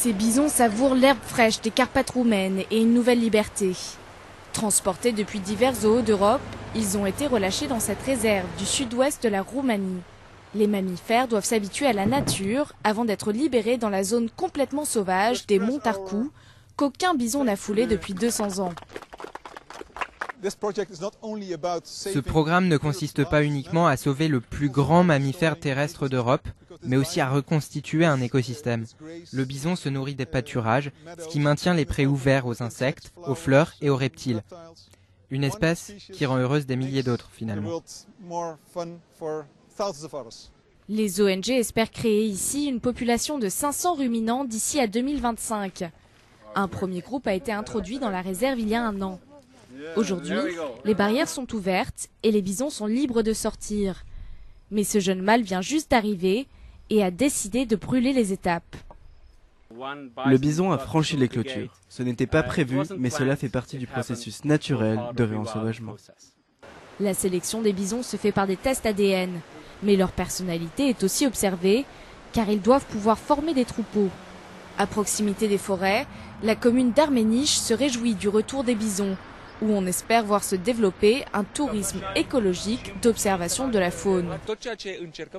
Ces bisons savourent l'herbe fraîche des Carpates roumaines et une nouvelle liberté. Transportés depuis divers zoos d'Europe, ils ont été relâchés dans cette réserve du sud-ouest de la Roumanie. Les mammifères doivent s'habituer à la nature avant d'être libérés dans la zone complètement sauvage des monts Tarcou, qu'aucun bison n'a foulé depuis 200 ans. Ce programme ne consiste pas uniquement à sauver le plus grand mammifère terrestre d'Europe, mais aussi à reconstituer un écosystème. Le bison se nourrit des pâturages, ce qui maintient les prés ouverts aux insectes, aux fleurs et aux reptiles. Une espèce qui rend heureuse des milliers d'autres, finalement. Les ONG espèrent créer ici une population de 500 ruminants d'ici à 2025. Un premier groupe a été introduit dans la réserve il y a un an. Aujourd'hui, les barrières sont ouvertes et les bisons sont libres de sortir. Mais ce jeune mâle vient juste d'arriver et a décidé de brûler les étapes. Le bison a franchi les clôtures. Ce n'était pas prévu, mais cela fait partie du processus naturel de réensauvagement. La sélection des bisons se fait par des tests ADN, mais leur personnalité est aussi observée, car ils doivent pouvoir former des troupeaux. À proximité des forêts, la commune d'Arméniche se réjouit du retour des bisons, où on espère voir se développer un tourisme écologique d'observation de la faune.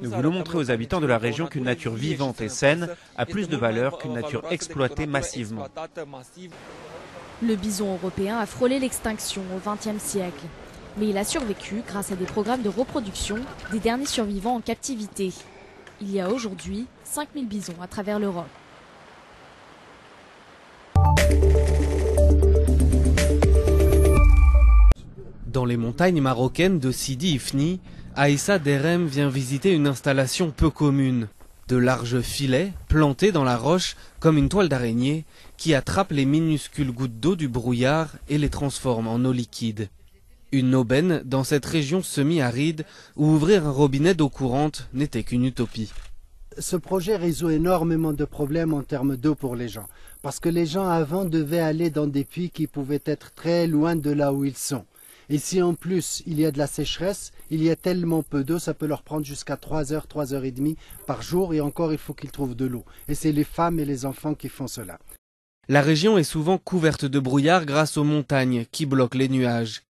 Nous voulons montrer aux habitants de la région qu'une nature vivante et saine a plus de valeur qu'une nature exploitée massivement. Le bison européen a frôlé l'extinction au XXe siècle, mais il a survécu grâce à des programmes de reproduction des derniers survivants en captivité. Il y a aujourd'hui 5000 bisons à travers l'Europe. Dans les montagnes marocaines de Sidi Ifni, Aïssa Derem vient visiter une installation peu commune. De larges filets, plantés dans la roche comme une toile d'araignée, qui attrapent les minuscules gouttes d'eau du brouillard et les transforment en eau liquide. Une aubaine dans cette région semi-aride où ouvrir un robinet d'eau courante n'était qu'une utopie. Ce projet résout énormément de problèmes en termes d'eau pour les gens. Parce que les gens avant devaient aller dans des puits qui pouvaient être très loin de là où ils sont. Et si en plus il y a de la sécheresse, il y a tellement peu d'eau, ça peut leur prendre jusqu'à 3 heures, 3 heures et demie par jour, et encore il faut qu'ils trouvent de l'eau. Et c'est les femmes et les enfants qui font cela. La région est souvent couverte de brouillard grâce aux montagnes qui bloquent les nuages.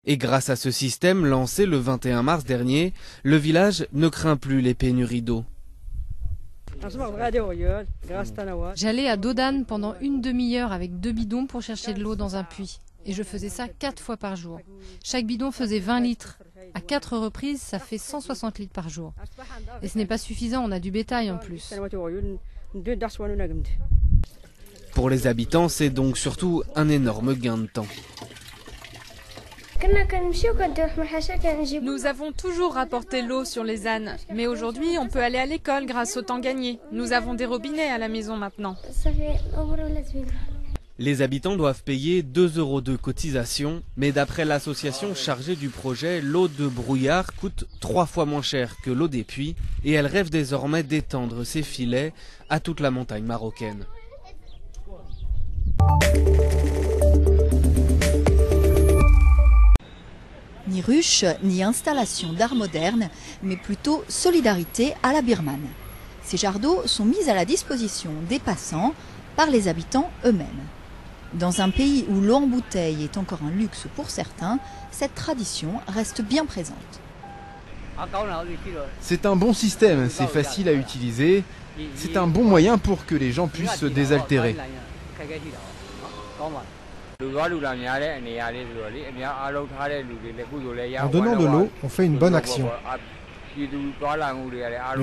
Et grâce à ce système lancé le 21 mars dernier, le village ne craint plus les pénuries d'eau. J'allais à Dodane pendant une demi-heure avec 2 bidons pour chercher de l'eau dans un puits. Et je faisais ça 4 fois par jour. Chaque bidon faisait 20 litres. À 4 reprises, ça fait 160 litres par jour. Et ce n'est pas suffisant, on a du bétail en plus. Pour les habitants, c'est donc surtout un énorme gain de temps. Nous avons toujours rapporté l'eau sur les ânes, mais aujourd'hui on peut aller à l'école grâce au temps gagné. Nous avons des robinets à la maison maintenant. Les habitants doivent payer 2 € de cotisation, mais d'après l'association chargée du projet, l'eau de brouillard coûte 3 fois moins cher que l'eau des puits, et elle rêve désormais d'étendre ses filets à toute la montagne marocaine. Ni ruche, ni installation d'art moderne, mais plutôt solidarité à la birmane. Ces jarres d'eau sont mises à la disposition des passants par les habitants eux-mêmes. Dans un pays où l'eau en bouteille est encore un luxe pour certains, cette tradition reste bien présente. C'est un bon système, c'est facile à utiliser, c'est un bon moyen pour que les gens puissent se désaltérer. En donnant de l'eau, on fait une bonne action. Les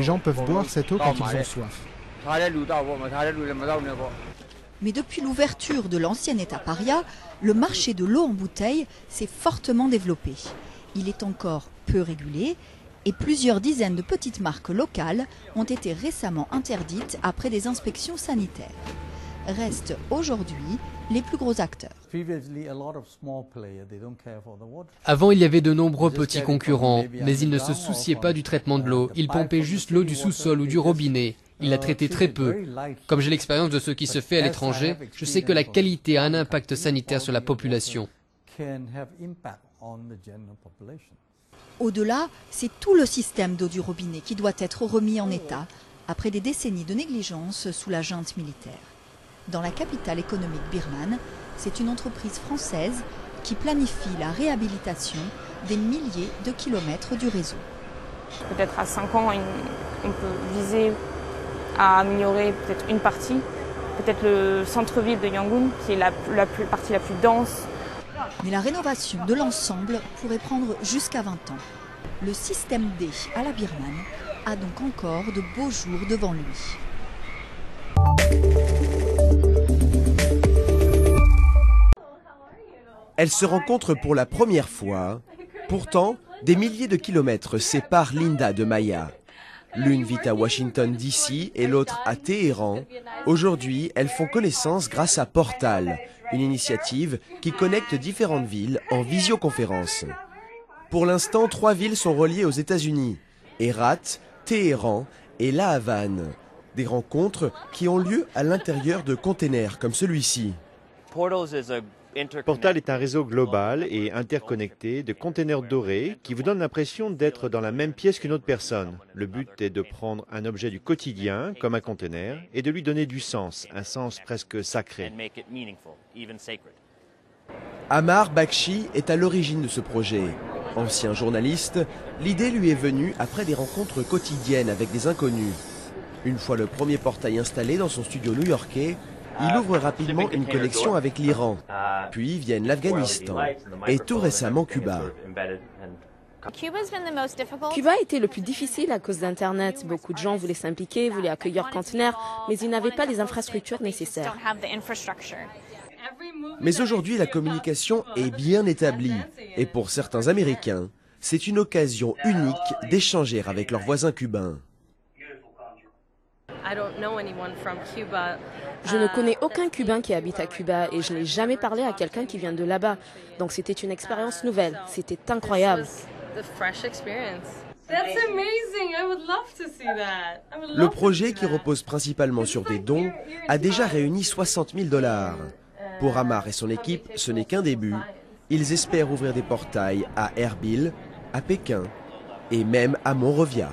gens peuvent boire cette eau quand ils ont soif. Mais depuis l'ouverture de l'ancien État paria, le marché de l'eau en bouteille s'est fortement développé. Il est encore peu régulé et plusieurs dizaines de petites marques locales ont été récemment interdites après des inspections sanitaires. Restent aujourd'hui les plus gros acteurs. Avant, il y avait de nombreux petits concurrents, mais ils ne se souciaient pas du traitement de l'eau. Ils pompaient juste l'eau du sous-sol ou du robinet. Ils la traitaient très peu. Comme j'ai l'expérience de ce qui se fait à l'étranger, je sais que la qualité a un impact sanitaire sur la population. Au-delà, c'est tout le système d'eau du robinet qui doit être remis en état après des décennies de négligence sous la junte militaire. Dans la capitale économique birmane, c'est une entreprise française qui planifie la réhabilitation des milliers de kilomètres du réseau. Peut-être à 5 ans, on peut viser à améliorer peut-être une partie, peut-être le centre-ville de Yangon, qui est la partie la plus dense. Mais la rénovation de l'ensemble pourrait prendre jusqu'à 20 ans. Le système D à la birmane a donc encore de beaux jours devant lui. Elles se rencontrent pour la première fois. Pourtant, des milliers de kilomètres séparent Linda de Maya. L'une vit à Washington DC et l'autre à Téhéran. Aujourd'hui, elles font connaissance grâce à Portal, une initiative qui connecte différentes villes en visioconférence. Pour l'instant, 3 villes sont reliées aux États-Unis: Herat, Téhéran et La Havane. Des rencontres qui ont lieu à l'intérieur de containers comme celui-ci. Portal est un réseau global et interconnecté de containers dorés qui vous donne l'impression d'être dans la même pièce qu'une autre personne. Le but est de prendre un objet du quotidien, comme un container, et de lui donner du sens, un sens presque sacré. Amar Bakshi est à l'origine de ce projet. Ancien journaliste, l'idée lui est venue après des rencontres quotidiennes avec des inconnus. Une fois le premier portail installé dans son studio new-yorkais, il ouvre rapidement une connexion avec l'Iran, puis viennent l'Afghanistan et tout récemment Cuba. Cuba a été le plus difficile à cause d'Internet. Beaucoup de gens voulaient s'impliquer, voulaient accueillir leurs conteneurs, mais ils n'avaient pas les infrastructures nécessaires. Mais aujourd'hui, la communication est bien établie et pour certains Américains, c'est une occasion unique d'échanger avec leurs voisins cubains. Je ne connais aucun Cubain qui habite à Cuba et je n'ai jamais parlé à quelqu'un qui vient de là-bas. Donc c'était une expérience nouvelle. C'était incroyable. Le projet, qui repose principalement sur des dons, a déjà réuni 60 000 $. Pour Amar et son équipe, ce n'est qu'un début. Ils espèrent ouvrir des portails à Erbil, à Pékin et même à Monrovia.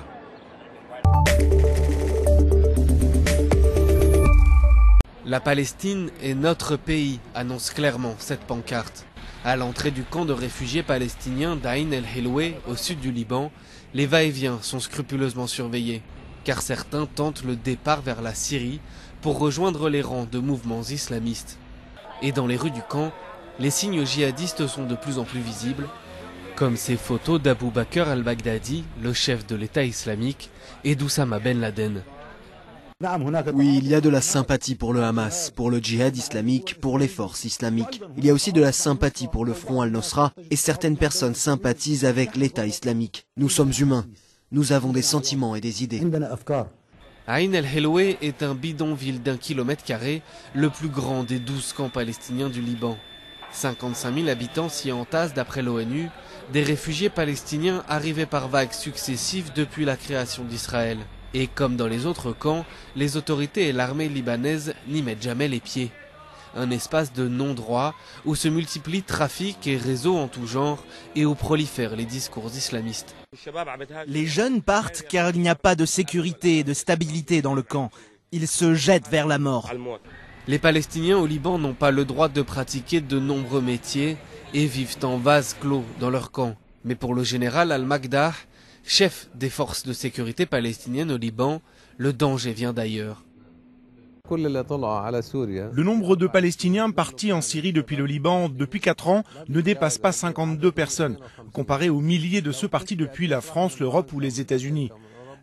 La Palestine est notre pays, annonce clairement cette pancarte. À l'entrée du camp de réfugiés palestiniens d'Ain el-Helwe, au sud du Liban, les va-et-vient sont scrupuleusement surveillés, car certains tentent le départ vers la Syrie pour rejoindre les rangs de mouvements islamistes. Et dans les rues du camp, les signes djihadistes sont de plus en plus visibles, comme ces photos d'Abou Bakr al-Baghdadi, le chef de l'État islamique, et d'Oussama Ben Laden. Oui, il y a de la sympathie pour le Hamas, pour le djihad islamique, pour les forces islamiques. Il y a aussi de la sympathie pour le front al-Nosra et certaines personnes sympathisent avec l'État islamique. Nous sommes humains. Nous avons des sentiments et des idées. Ain el-Helwe est un bidonville d'1 km², le plus grand des 12 camps palestiniens du Liban. 55 000 habitants s'y entassent d'après l'ONU, des réfugiés palestiniens arrivés par vagues successives depuis la création d'Israël. Et comme dans les autres camps, les autorités et l'armée libanaise n'y mettent jamais les pieds. Un espace de non-droit où se multiplient trafics et réseaux en tout genre et où prolifèrent les discours islamistes. Les jeunes partent car il n'y a pas de sécurité et de stabilité dans le camp. Ils se jettent vers la mort. Les Palestiniens au Liban n'ont pas le droit de pratiquer de nombreux métiers et vivent en vase clos dans leur camp. Mais pour le général Al-Magdah, chef des forces de sécurité palestiniennes au Liban, le danger vient d'ailleurs. Le nombre de Palestiniens partis en Syrie depuis le Liban depuis 4 ans ne dépasse pas 52 personnes, comparé aux milliers de ceux partis depuis la France, l'Europe ou les États-Unis.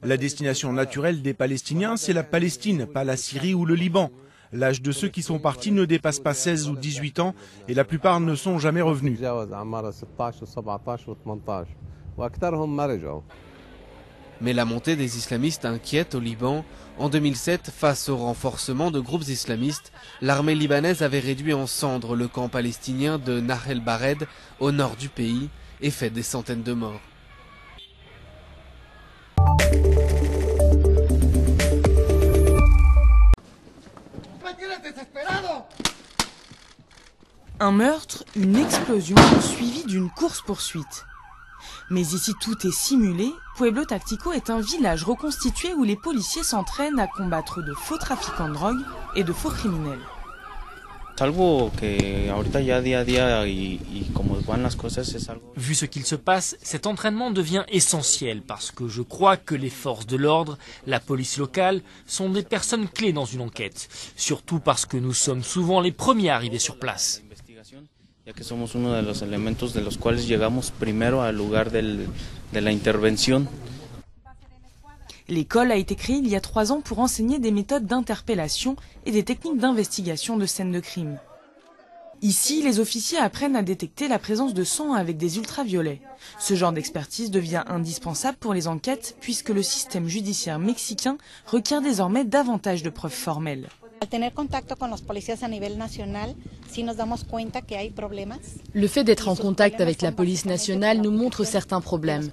La destination naturelle des Palestiniens, c'est la Palestine, pas la Syrie ou le Liban. L'âge de ceux qui sont partis ne dépasse pas 16 ou 18 ans et la plupart ne sont jamais revenus. Mais la montée des islamistes inquiète au Liban. En 2007, face au renforcement de groupes islamistes, l'armée libanaise avait réduit en cendres le camp palestinien de Nah el-Bared au nord du pays et fait des centaines de morts. Un meurtre, une explosion, suivie d'une course-poursuite. Mais ici tout est simulé. Pueblo Táctico est un village reconstitué où les policiers s'entraînent à combattre de faux trafiquants de drogue et de faux criminels. Vu ce qu'il se passe, cet entraînement devient essentiel parce que je crois que les forces de l'ordre, la police locale, sont des personnes clés dans une enquête. Surtout parce que nous sommes souvent les premiers arrivés sur place. L'école a été créée il y a 3 ans pour enseigner des méthodes d'interpellation et des techniques d'investigation de scènes de crime. Ici, les officiers apprennent à détecter la présence de sang avec des ultraviolets. Ce genre d'expertise devient indispensable pour les enquêtes puisque le système judiciaire mexicain requiert désormais davantage de preuves formelles. Le fait d'être en contact avec la police nationale nous montre certains problèmes.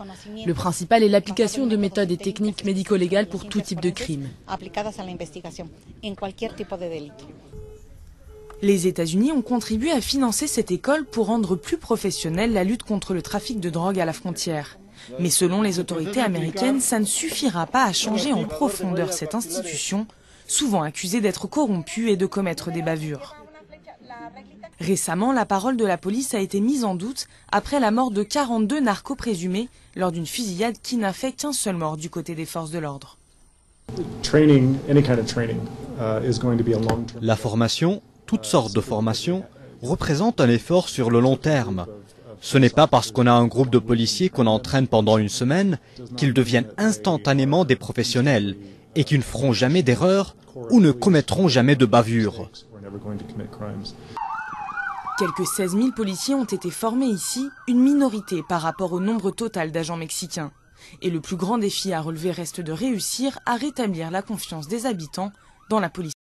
Le principal est l'application de méthodes et techniques médico-légales pour tout type de crime. Les États-Unis ont contribué à financer cette école pour rendre plus professionnelle la lutte contre le trafic de drogue à la frontière. Mais selon les autorités américaines, ça ne suffira pas à changer en profondeur cette institution, souvent accusée d'être corrompue et de commettre des bavures. Récemment, la parole de la police a été mise en doute après la mort de 42 narcos présumés lors d'une fusillade qui n'a fait qu'un seul mort du côté des forces de l'ordre. La formation, toutes sortes de formations, représente un effort sur le long terme. Ce n'est pas parce qu'on a un groupe de policiers qu'on entraîne pendant une semaine qu'ils deviennent instantanément des professionnels et qu'ils ne feront jamais d'erreur ou ne commettront jamais de bavures. Quelques 16 000 policiers ont été formés ici, une minorité par rapport au nombre total d'agents mexicains. Et le plus grand défi à relever reste de réussir à rétablir la confiance des habitants dans la police.